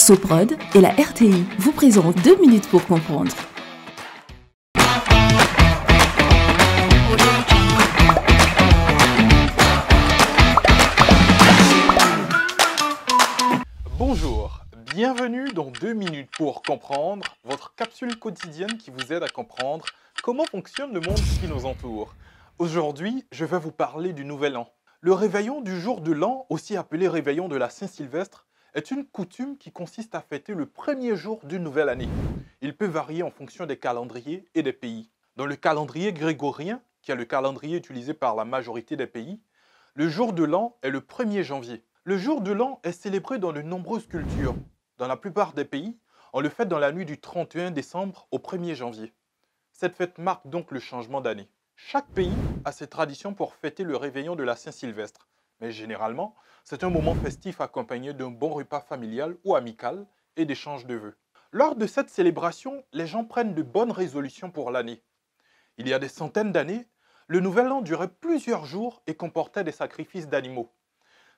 Soprod et la RTI vous présentent 2 minutes pour comprendre. Bonjour, bienvenue dans 2 minutes pour comprendre, votre capsule quotidienne qui vous aide à comprendre comment fonctionne le monde qui nous entoure. Aujourd'hui, je vais vous parler du Nouvel An. Le réveillon du jour de l'an, aussi appelé réveillon de la Saint-Sylvestre, est une coutume qui consiste à fêter le premier jour d'une nouvelle année. Il peut varier en fonction des calendriers et des pays. Dans le calendrier grégorien, qui est le calendrier utilisé par la majorité des pays, le jour de l'an est le 1er janvier. Le jour de l'an est célébré dans de nombreuses cultures. Dans la plupart des pays, on le fête dans la nuit du 31 décembre au 1er janvier. Cette fête marque donc le changement d'année. Chaque pays a ses traditions pour fêter le réveillon de la Saint-Sylvestre. Mais généralement, c'est un moment festif accompagné d'un bon repas familial ou amical et d'échanges de vœux. Lors de cette célébration, les gens prennent de bonnes résolutions pour l'année. Il y a des centaines d'années, le Nouvel An durait plusieurs jours et comportait des sacrifices d'animaux.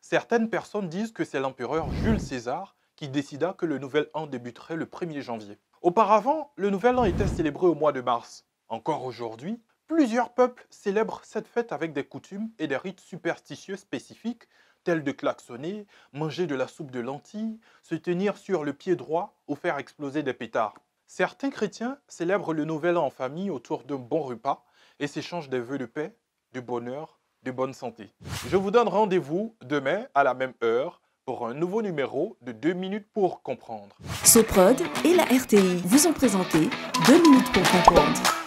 Certaines personnes disent que c'est l'empereur Jules César qui décida que le Nouvel An débuterait le 1er janvier. Auparavant, le Nouvel An était célébré au mois de mars. Encore aujourd'hui, plusieurs peuples célèbrent cette fête avec des coutumes et des rites superstitieux spécifiques, tels de klaxonner, manger de la soupe de lentilles, se tenir sur le pied droit ou faire exploser des pétards. Certains chrétiens célèbrent le Nouvel An en famille autour d'un bon repas et s'échangent des vœux de paix, de bonheur, de bonne santé. Je vous donne rendez-vous demain à la même heure pour un nouveau numéro de 2 minutes pour comprendre. Soprod et la RTI vous ont présenté 2 minutes pour comprendre.